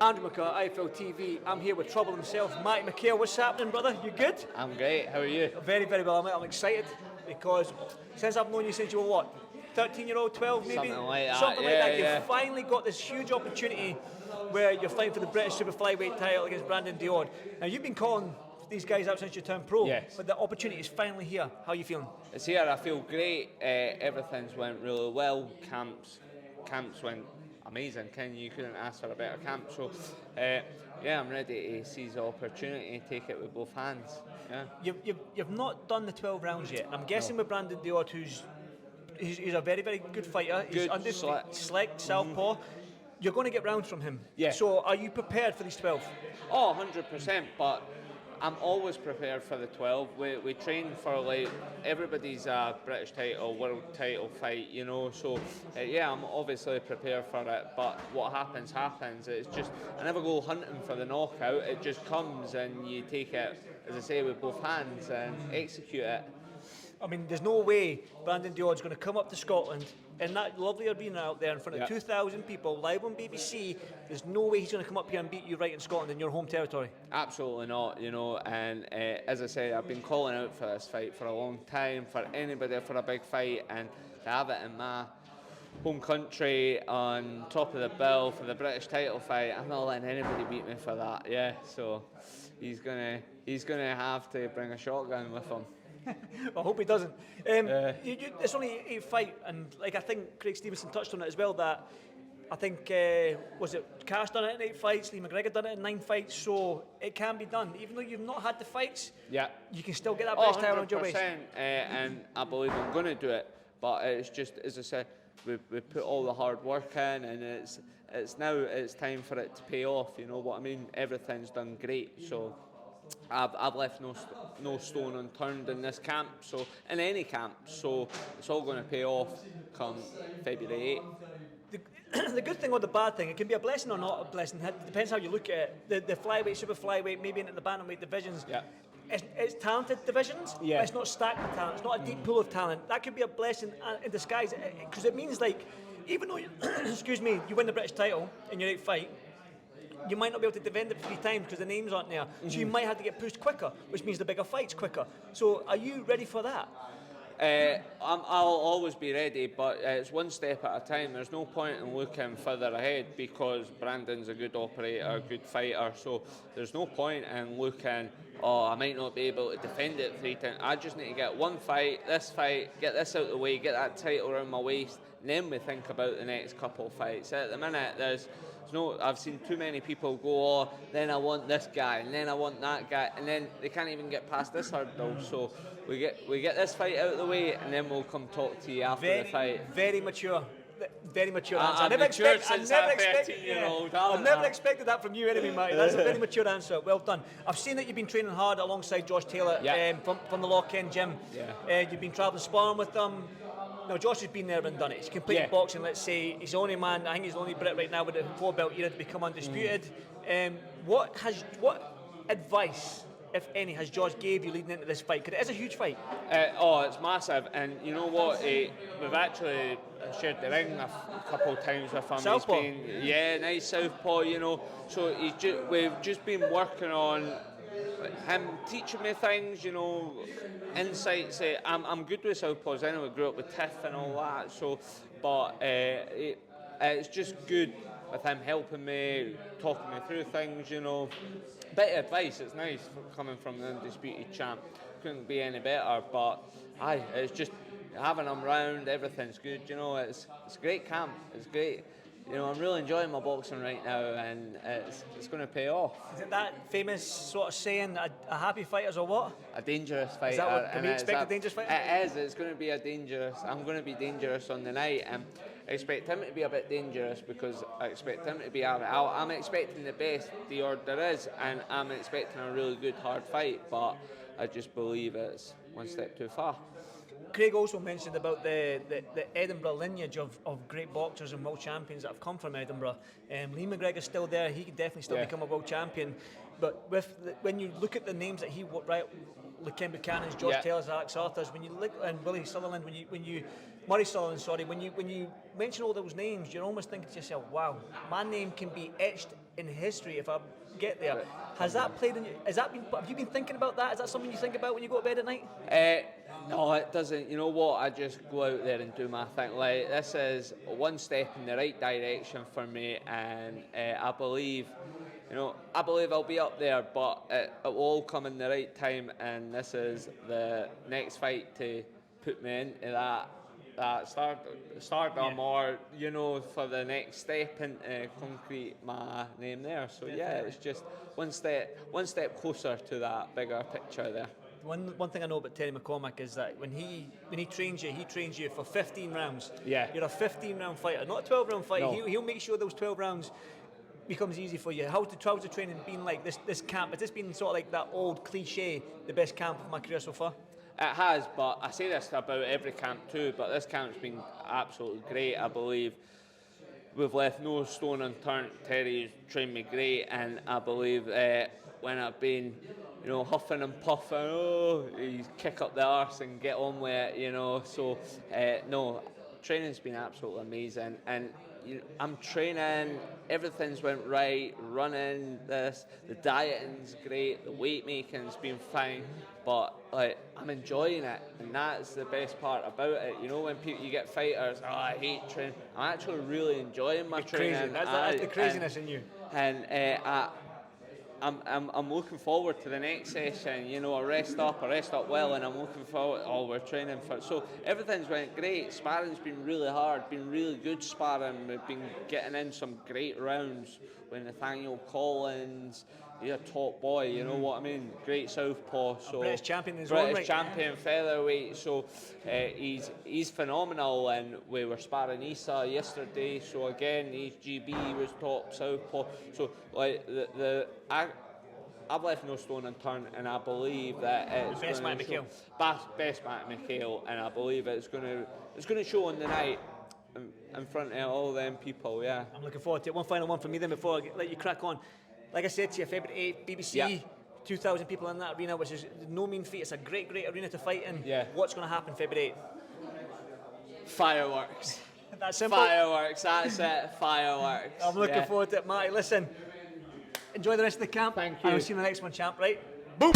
Andrew McCart, iFLTV. I'm here with Trouble himself, Matty McHale. What's happening, brother? You good? I'm great. How are you? Very, very well, mate. I'm excited because since I've known you since you were what? 13-year-old, 12 maybe? Something like that. Something like that. Yeah. You've finally got this huge opportunity where you're fighting for the British super flyweight title against Brandon Daord. Now, you've been calling these guys out since you turned pro, Yes. but the opportunity is finally here. How are you feeling? It's here. I feel great. Everything's went really well. Camps went amazing. You couldn't ask for a better camp. So, yeah, I'm ready to seize the opportunity and take it with both hands. Yeah. You've not done the 12 rounds yet. I'm guessing with Brandon Daord, he's a very, very good fighter. He's Good, slick, southpaw. You're going to get rounds from him. Yeah. So are you prepared for these 12? Oh, 100%. But I'm always prepared for the 12. We train for like everybody's British title, world title fight, you know. So yeah, I'm obviously prepared for it. But what happens. It's just I never go hunting for the knockout. It just comes and you take it, as I say, with both hands and execute it. I mean, there's no way Brandon Daord's going to come up to Scotland in that lovely arena out there in front of 2,000 people, live on BBC. There's no way he's going to come up here and beat you right in Scotland in your home territory. Absolutely not, you know. And as I say, I've been calling out for this fight for a long time, for anybody for a big fight, and to have it in my home country on top of the bill for the British title fight, I'm not letting anybody beat me for that. Yeah, so he's gonna have to bring a shotgun with him. I hope he doesn't. It's only 8 fight, and like I think Craig Stevenson touched on it as well. That I think was it Cash done it in 8 fights, Lee McGregor done it in 9 fights, so it can be done. Even though you've not had the fights, you can still get that British title on your waist. And I believe I'm going to do it. But it's just, as I said, we put all the hard work in, and it's time for it to pay off. You know what I mean? Everything's done great, so. I've left no stone unturned in this camp, so in any camp, so it's all going to pay off come February 8th. The good thing or the bad thing, it can be a blessing or not a blessing. It depends how you look at it. The flyweight, super flyweight, maybe into the bantamweight divisions. Yeah. It's talented divisions, but it's not stacked with talent. It's not a deep pool of talent. That could be a blessing in disguise, because it means like, even though you, you win the British title in your 8th fight, you might not be able to defend it 3 times because the names aren't there. Mm-hmm. So you might have to get pushed quicker, which means the bigger fight's quicker. So are you ready for that? I'll always be ready, but it's one step at a time. There's no point in looking further ahead because Brandon's a good operator, a good fighter, so there's no point in looking, I might not be able to defend it 3 times. I just need to get one fight, get this out of the way, get that title around my waist, and then we think about the next couple of fights. At the minute, I've seen too many people go, then I want this guy, and then I want that guy, and then they can't even get past this hurdle. So we get this fight out of the way, and then we'll come talk to you after the fight. Very mature. Very mature answer. I've matured since I'm 13-year-old. I've never expected that from you anyway, Matty. That's a very mature answer. Well done. I've seen that you've been training hard alongside Josh Taylor from the Lock End gym. Yeah. You've been travelling sparring with them. Now, Josh has been there and done it. He's completed boxing, let's say. He's the only man, I think he's the only Brit right now with a 4-belt era to become undisputed. What advice, if any, has Josh gave you leading into this fight? Because it is a huge fight. It's massive. And you know what? We've actually shared the ring a couple of times with him. Southpaw? Nice southpaw, you know. So we've just been working on him teaching me things, you know, insights. I'm good with southpaws anyway, grew up with Tiff and all that, so, but it's just good with him helping me, talking me through things, you know. Bit of advice, it's nice coming from the undisputed champ. Couldn't be any better, but it's just having him round, everything's good, you know. It's a great camp, it's great. You know, I'm really enjoying my boxing right now, and it's going to pay off. Is it that famous sort of saying, a happy fighter's a what? A dangerous fighter. Is that what, can we expect a dangerous fighter? It is, it's going to be I'm going to be dangerous on the night, and I expect him to be a bit dangerous because I expect him to be I'm expecting the best Daord there is, and I'm expecting a really good hard fight, but I just believe it's one step too far. Craig also mentioned about the Edinburgh lineage of great boxers and world champions that have come from Edinburgh. Lee McGregor's still there, he could definitely still become a world champion. But when you look at the names that Ken Buchanan's, Josh Taylor's, Alex Arthur's, when you look, and Willie Sutherland, Murray Sutherland, when you mention all those names, you're almost thinking to yourself, wow, my name can be etched in history if I get there. Has that played in? Have you been thinking about that? Is that something you think about when you go to bed at night? No, it doesn't. You know what? I just go out there and do my thing. Like, this is one step in the right direction for me, and I believe I'll be up there, but it will all come in the right time, and this is the next fight to put me into that stardom, or for the next step into concrete my name there. So yeah, it's just one step closer to that bigger picture there. One thing I know about Terry McCormack is that when he trains you for 15 rounds. Yeah. You're a 15-round fighter, not a 12-round fight. No. He'll make sure those 12 rounds becomes easy for you. How's the training been like this camp? Has this been sort of like that old cliche, the best camp of my career so far? It has, but I say this about every camp too, but this camp's been absolutely great. I believe we've left no stone unturned. Terry's trained me great, and I believe when I've been huffing and puffing, you kick up the arse and get on with it, so no, training's been absolutely amazing, and I'm training, everything's went right, running the dieting's great, the weight making's been fine, but I'm enjoying it, and that's the best part about it. When you get fighters, I hate training, I'm actually really enjoying my training. Crazy. That's the craziness in you. And I'm looking forward to the next session. I rest up well, and I'm looking forward. We're training for. So everything's went great. Sparring's been really hard, been really good sparring. We've been getting in some great rounds with Nathaniel Collins. He's a top boy, you know what I mean? Great southpaw. So British champion in his own right. British champion featherweight. So he's phenomenal, and we were sparring Issa yesterday. So again, HGB was top southpaw. So I've left no stone unturned, and I believe that it's best Matty McHale. Best Matty McHale, and I believe it's going to show on the night in front of all them people. Yeah. I'm looking forward to it. One final one from me then before I let you crack on. Like I said to you, February 8th, BBC, 2,000 people in that arena, which is no mean feat. It's a great arena to fight in. Yeah. What's going to happen February 8th? Fireworks. That's simple. Fireworks, that's it. Fireworks. I'm looking forward to it, Matty. Listen, enjoy the rest of the camp. Thank you. I'll see you in the next one, champ, right? Boom!